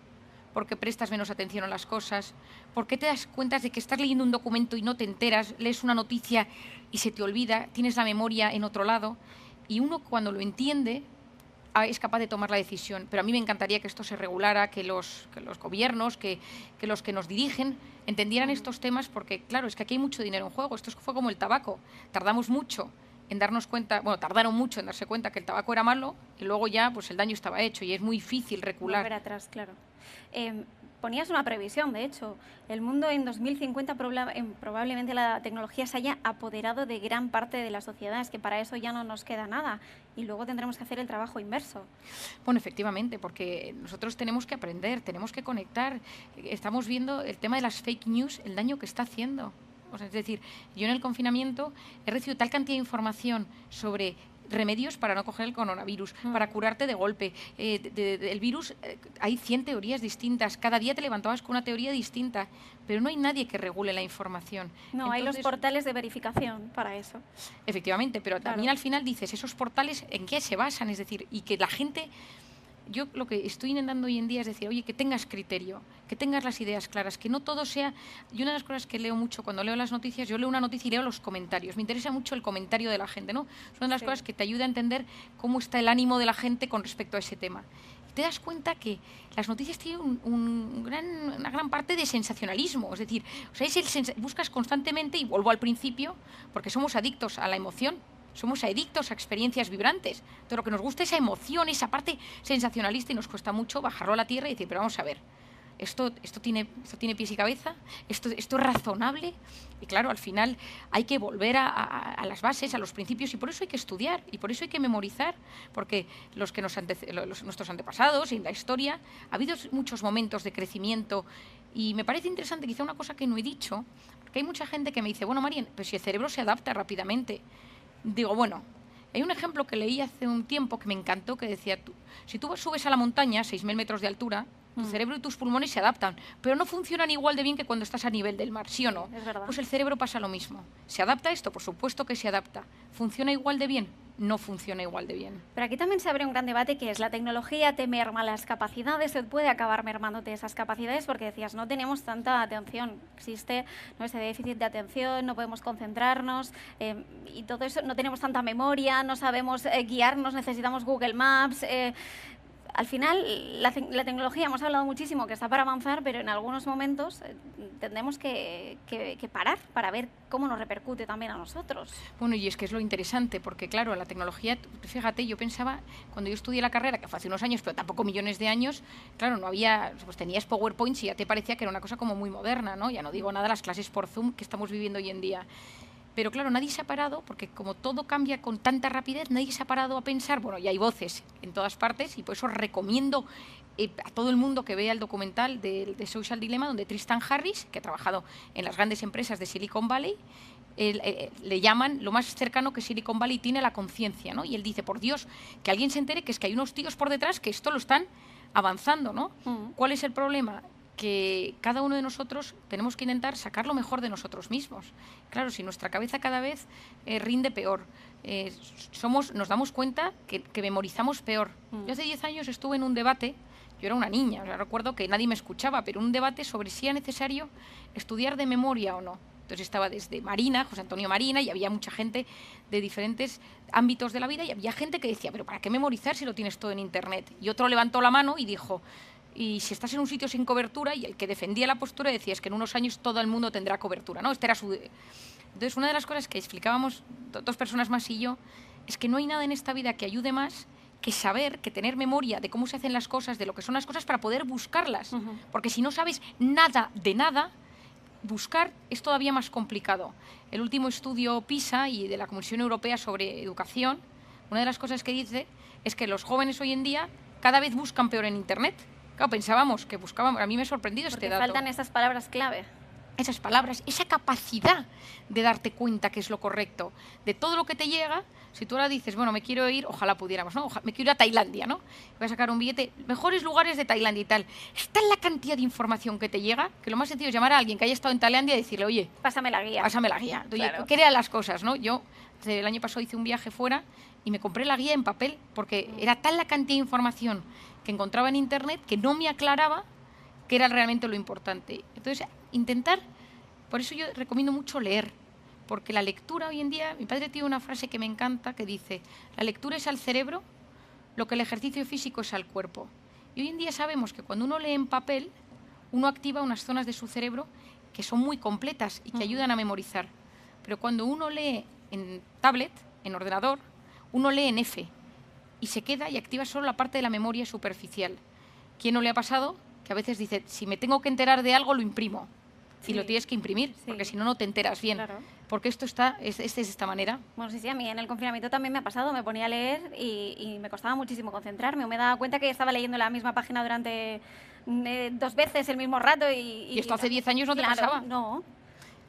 por qué prestas menos atención a las cosas, por qué te das cuenta de que estás leyendo un documento y no te enteras, lees una noticia y se te olvida, tienes la memoria en otro lado, y uno cuando lo entiende es capaz de tomar la decisión. Pero a mí me encantaría que esto se regulara, que los gobiernos, que los que nos dirigen entendieran estos temas, porque claro, es que aquí hay mucho dinero en juego. Esto fue como el tabaco. Tardamos mucho en darnos cuenta, bueno, tardaron mucho en darse cuenta que el tabaco era malo y luego ya pues el daño estaba hecho y es muy difícil recular. Volver atrás, claro. Ponías una previsión, de hecho. El mundo en 2050 probablemente la tecnología se haya apoderado de gran parte de la sociedad. Es que para eso ya no nos queda nada. Y luego tendremos que hacer el trabajo inverso. Bueno, efectivamente, porque nosotros tenemos que aprender, tenemos que conectar. Estamos viendo el tema de las fake news, el daño que está haciendo. O sea, es decir, yo en el confinamiento he recibido tal cantidad de información sobre remedios para no coger el coronavirus, para curarte de golpe. El virus, hay 100 teorías distintas. Cada día te levantabas con una teoría distinta, pero no hay nadie que regule la información. No, hay los portales de verificación para eso. Efectivamente, pero también al final dices, esos portales, ¿en qué se basan? Es decir, y que la gente... Yo lo que estoy intentando hoy en día es decir, oye, que tengas criterio, que tengas las ideas claras, que no todo sea... Y una de las cosas que leo mucho cuando leo las noticias, yo leo una noticia y leo los comentarios. Me interesa mucho el comentario de la gente, ¿no? Es una de las cosas que te ayuda a entender cómo está el ánimo de la gente con respecto a ese tema. Y te das cuenta que las noticias tienen una gran parte de sensacionalismo. Es decir, o sea, buscas constantemente, y vuelvo al principio, porque somos adictos a la emoción. Somos adictos a experiencias vibrantes. Todo lo que nos gusta es esa emoción, esa parte sensacionalista, y nos cuesta mucho bajarlo a la tierra y decir, pero vamos a ver, ¿esto tiene pies y cabeza? ¿Esto es razonable? Y claro, al final hay que volver a las bases, a los principios, y por eso hay que estudiar, y por eso hay que memorizar, porque nuestros antepasados y en la historia ha habido muchos momentos de crecimiento, y me parece interesante, quizá una cosa que no he dicho, porque hay mucha gente que me dice, bueno, Marien, pero si el cerebro se adapta rápidamente. Digo, bueno, hay un ejemplo que leí hace un tiempo que me encantó, que decía, si tú subes a la montaña, 6.000 metros de altura, tu cerebro y tus pulmones se adaptan, pero no funcionan igual de bien que cuando estás a nivel del mar, ¿sí o no? Es verdad. Pues el cerebro pasa lo mismo. ¿Se adapta a esto? Por supuesto que se adapta. ¿Funciona igual de bien? No funciona igual de bien. Pero aquí también se abre un gran debate, que es la tecnología te merma las capacidades, se puede acabar mermándote esas capacidades, porque decías, no tenemos tanta atención, existe ese déficit de atención, no podemos concentrarnos, y todo eso, no tenemos tanta memoria, no sabemos guiarnos, necesitamos Google Maps. Al final, la tecnología, hemos hablado muchísimo que está para avanzar, pero en algunos momentos tendremos que parar para ver cómo nos repercute también a nosotros. Bueno, y es que es lo interesante, porque claro, la tecnología, fíjate, yo pensaba, cuando yo estudié la carrera, que fue hace unos años, pero tampoco millones de años, claro, no había, pues tenías PowerPoint y ya te parecía que era una cosa como muy moderna, ¿no? Ya no digo nada de las clases por Zoom que estamos viviendo hoy en día. Pero claro, nadie se ha parado, porque como todo cambia con tanta rapidez, nadie se ha parado a pensar, bueno, y hay voces en todas partes, y por eso recomiendo a todo el mundo que vea el documental de Social Dilemma, donde Tristan Harris, que ha trabajado en las grandes empresas de Silicon Valley, le llaman lo más cercano que Silicon Valley tiene a la conciencia, ¿no? Y él dice, por Dios, que alguien se entere que es que hay unos tíos por detrás que esto lo están avanzando, ¿no? ¿Cuál es el problema? Que cada uno de nosotros tenemos que intentar sacar lo mejor de nosotros mismos. Claro, si nuestra cabeza cada vez rinde peor, nos damos cuenta que memorizamos peor. Yo hace 10 años estuve en un debate, yo era una niña, recuerdo que nadie me escuchaba, pero un debate sobre si era necesario estudiar de memoria o no. Entonces estaba desde Marina, José Antonio Marina, y había mucha gente de diferentes ámbitos de la vida, y había gente que decía, pero ¿para qué memorizar si lo tienes todo en Internet? Y otro levantó la mano y dijo, y si estás en un sitio sin cobertura, y el que defendía la postura decía, es que en unos años todo el mundo tendrá cobertura, ¿no? Entonces, una de las cosas que explicábamos dos personas más y yo, es que no hay nada en esta vida que ayude más que saber, que tener memoria de cómo se hacen las cosas, de lo que son las cosas, para poder buscarlas. Porque si no sabes nada de nada, buscar es todavía más complicado. El último estudio PISA y de la Comisión Europea sobre educación, una de las cosas que dice es que los jóvenes hoy en día cada vez buscan peor en Internet. Claro, pensábamos que buscábamos, a mí me ha sorprendido porque este dato. Faltan esas palabras clave. Esas palabras, esa capacidad de darte cuenta que es lo correcto. De todo lo que te llega, si tú ahora dices, bueno, me quiero ir, ojalá pudiéramos, ¿no? Me quiero ir a Tailandia, ¿no? Voy a sacar un billete, mejores lugares de Tailandia y tal. Está en la cantidad de información que te llega, que lo más sencillo es llamar a alguien que haya estado en Tailandia y decirle, oye, pásame la guía. Pásame la guía. Oye, claro. ¿qué eran las cosas, no? Yo, el año pasado hice un viaje fuera y me compré la guía en papel, porque era tal la cantidad de información que encontraba en Internet que no me aclaraba qué era realmente lo importante. Entonces, intentar, por eso yo recomiendo mucho leer, porque la lectura hoy en día, mi padre tiene una frase que me encanta que dice, la lectura es al cerebro lo que el ejercicio físico es al cuerpo. Y hoy en día sabemos que cuando uno lee en papel, uno activa unas zonas de su cerebro que son muy completas y que ayudan a memorizar. Pero cuando uno lee en tablet, en ordenador, uno lee en F, y se queda y activa solo la parte de la memoria superficial. ¿Quién no le ha pasado? Que a veces dice, si me tengo que enterar de algo, lo imprimo. Sí. Y lo tienes que imprimir, porque si no, no te enteras bien. Claro. Porque esto es de esta manera. Bueno, sí, a mí en el confinamiento también me ha pasado. Me ponía a leer y me costaba muchísimo concentrarme. O me daba cuenta que estaba leyendo la misma página durante 2 veces el mismo rato. ¿Y esto hace 10 años no te pasaba? No.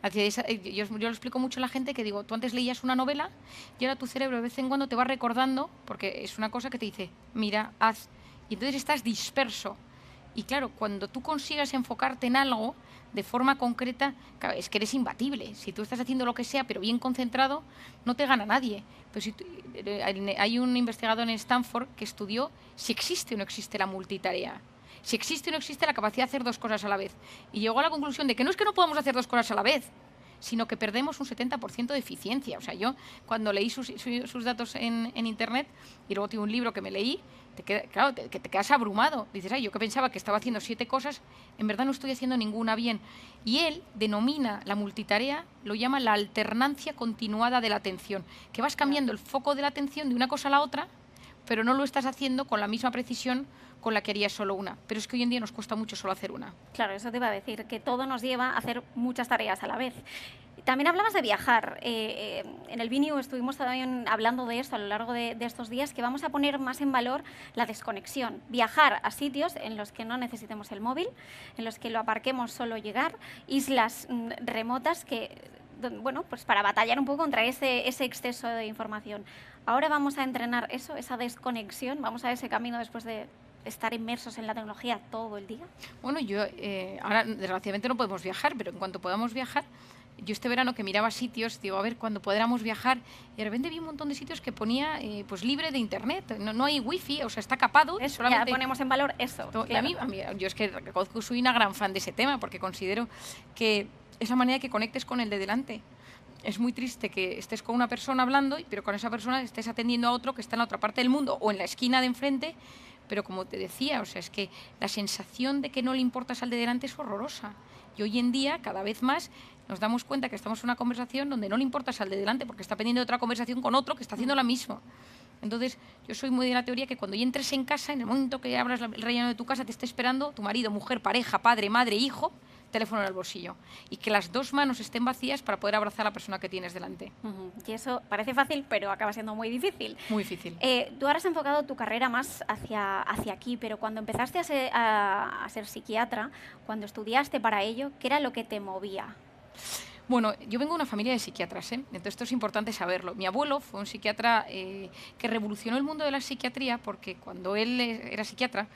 Yo lo explico mucho a la gente que digo, tú antes leías una novela y ahora tu cerebro de vez en cuando te va recordando, porque es una cosa que te dice, mira, haz, y entonces estás disperso. Y claro, cuando tú consigas enfocarte en algo de forma concreta, claro, es que eres imbatible. Si tú estás haciendo lo que sea, pero bien concentrado, no te gana nadie. Pero hay un investigador en Stanford que estudió si existe o no existe la multitarea. Si existe o no existe la capacidad de hacer dos cosas a la vez. Y llegó a la conclusión de que no es que no podamos hacer dos cosas a la vez, sino que perdemos un 70% de eficiencia. O sea, yo cuando leí sus datos en Internet, y luego tuve un libro que me leí, te quedas abrumado. Dices, ay, yo que pensaba que estaba haciendo 7 cosas, en verdad no estoy haciendo ninguna bien. Y él denomina la multitarea, lo llama la alternancia continuada de la atención, que vas cambiando el foco de la atención de una cosa a la otra, pero no lo estás haciendo con la misma precisión con la que harías solo una. Pero es que hoy en día nos cuesta mucho solo hacer una. Claro, eso te iba a decir, que todo nos lleva a hacer muchas tareas a la vez. También hablabas de viajar. En el Viniu estuvimos también hablando de esto a lo largo de estos días, que vamos a poner más en valor la desconexión. Viajar a sitios en los que no necesitemos el móvil, en los que lo aparquemos solo llegar, islas remotas que, bueno, pues para batallar un poco contra ese exceso de información. Ahora vamos a entrenar eso, esa desconexión, vamos a ese camino después de estar inmersos en la tecnología todo el día. Bueno, ahora desgraciadamente no podemos viajar, pero en cuanto podamos viajar, yo este verano que miraba sitios, digo, a ver, cuando podamos viajar, y de repente vi un montón de sitios que ponía pues libre de internet, no hay wifi, o sea, está capado. Eso, ya ponemos en valor eso. Claro. A mí, yo es que reconozco, soy una gran fan de ese tema, porque considero que esa manera de que conectes con el de delante. Es muy triste que estés con una persona hablando, pero con esa persona estés atendiendo a otro que está en la otra parte del mundo o en la esquina de enfrente. Pero como te decía, o sea, es que la sensación de que no le importas al de delante es horrorosa. Y hoy en día, cada vez más, nos damos cuenta que estamos en una conversación donde no le importas al de delante porque está pendiente de otra conversación con otro que está haciendo la misma. Entonces, yo soy muy de la teoría que cuando ya entres en casa, en el momento que abras el relleno de tu casa, te esté esperando tu marido, mujer, pareja, padre, madre, hijo, teléfono en el bolsillo. Y que las dos manos estén vacías para poder abrazar a la persona que tienes delante. Y eso parece fácil, pero acaba siendo muy difícil. Muy difícil. Tú ahora has enfocado tu carrera más hacia aquí, pero cuando empezaste a ser psiquiatra, cuando estudiaste para ello, ¿qué era lo que te movía? Bueno, yo vengo de una familia de psiquiatras, entonces esto es importante saberlo. Mi abuelo fue un psiquiatra que revolucionó el mundo de la psiquiatría porque cuando él era psiquiatra,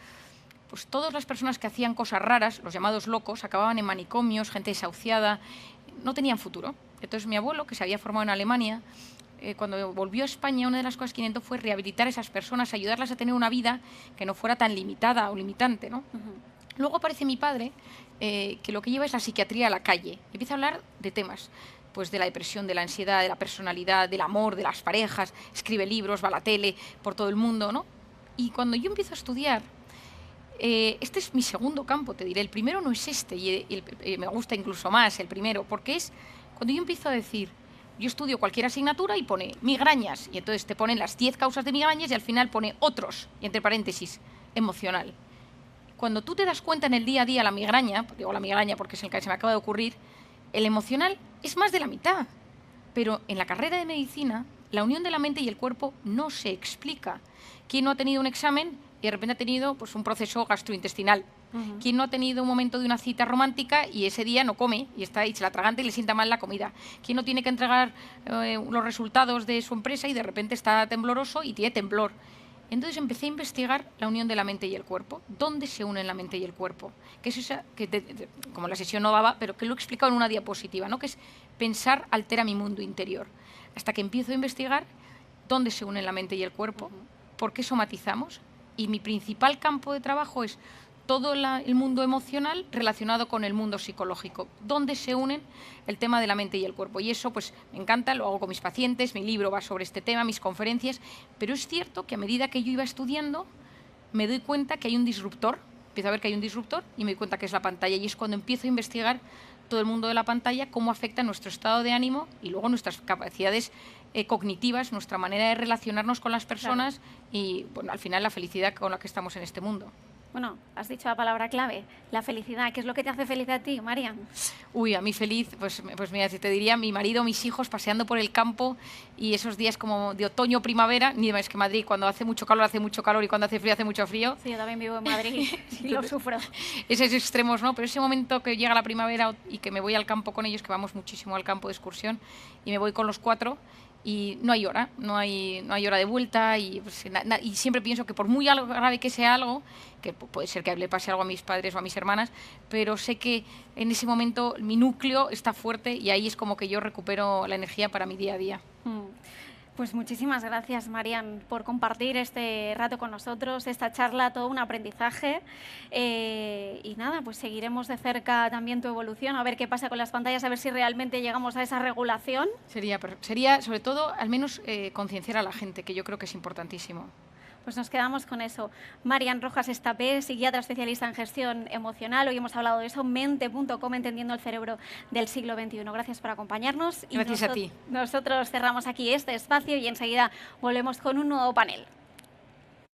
pues todas las personas que hacían cosas raras, los llamados locos, acababan en manicomios, gente desahuciada, no tenían futuro. Entonces mi abuelo, que se había formado en Alemania, cuando volvió a España, una de las cosas que intentó fue rehabilitar a esas personas, ayudarlas a tener una vida que no fuera tan limitada o limitante, ¿no? Luego aparece mi padre, que lo que lleva es la psiquiatría a la calle. Empieza a hablar de temas, pues de la depresión, de la ansiedad, de la personalidad, del amor, de las parejas, escribe libros, va a la tele, por todo el mundo, ¿no? Y cuando yo empiezo a estudiar, este es mi segundo campo, te diré. El primero no es este, y me gusta incluso más el primero, porque es cuando yo empiezo a decir, yo estudio cualquier asignatura y pone migrañas, y entonces te ponen las 10 causas de migrañas y al final pone otros, y entre paréntesis, emocional. Cuando tú te das cuenta en el día a día la migraña, digo la migraña porque es el que se me acaba de ocurrir, el emocional es más de la mitad. Pero en la carrera de medicina, la unión de la mente y el cuerpo no se explica. ¿Quién no ha tenido un examen y de repente ha tenido pues, un proceso gastrointestinal? ¿Quién no ha tenido un momento de una cita romántica y ese día no come y está ahí, se la atraganta y le sienta mal la comida? ¿Quién no tiene que entregar los resultados de su empresa y de repente está tembloroso y tiene temblor? Entonces empecé a investigar la unión de la mente y el cuerpo. ¿Dónde se unen la mente y el cuerpo? Que es esa, como la sesión no daba, pero que lo he explicado en una diapositiva, ¿no? Que es pensar altera mi mundo interior. Hasta que empiezo a investigar dónde se unen la mente y el cuerpo, por qué somatizamos. Y mi principal campo de trabajo es todo el mundo emocional relacionado con el mundo psicológico, donde se unen el tema de la mente y el cuerpo. Y eso pues me encanta, lo hago con mis pacientes, mi libro va sobre este tema, mis conferencias, pero es cierto que a medida que yo iba estudiando me doy cuenta que hay un disruptor, empiezo a ver que hay un disruptor y me doy cuenta que es la pantalla, y es cuando empiezo a investigar todo el mundo de la pantalla, cómo afecta nuestro estado de ánimo y luego nuestras capacidades cognitivas, nuestra manera de relacionarnos con las personas y bueno, al final la felicidad con la que estamos en este mundo. Bueno, has dicho la palabra clave, la felicidad. ¿Qué es lo que te hace feliz a ti, Marian? Uy, a mí feliz, pues mira, te diría mi marido, mis hijos paseando por el campo y esos días como de otoño, primavera, ni más que Madrid, cuando hace mucho calor y cuando hace mucho frío. Sí, yo también vivo en Madrid y lo sufro. Esos extremos, ¿no? Pero ese momento que llega la primavera y que me voy al campo con ellos, que vamos muchísimo al campo de excursión, y me voy con los 4 y no hay hora, no hay hora de vuelta y, pues, y siempre pienso que por muy grave que sea algo, que puede ser que le pase algo a mis padres o a mis hermanas, pero sé que en ese momento mi núcleo está fuerte y ahí es como que yo recupero la energía para mi día a día. Pues muchísimas gracias, Marian, por compartir este rato con nosotros, esta charla, todo un aprendizaje. Y nada, pues seguiremos de cerca también tu evolución, a ver qué pasa con las pantallas, a ver si realmente llegamos a esa regulación. Sería sobre todo, al menos, concienciar a la gente, que yo creo que es importantísimo. Pues nos quedamos con eso. Marian Rojas Estapé, psiquiatra especialista en gestión emocional. Hoy hemos hablado de eso, mente.com, entendiendo el cerebro del siglo XXI. Gracias por acompañarnos. Gracias a ti. Nosotros cerramos aquí este espacio y enseguida volvemos con un nuevo panel.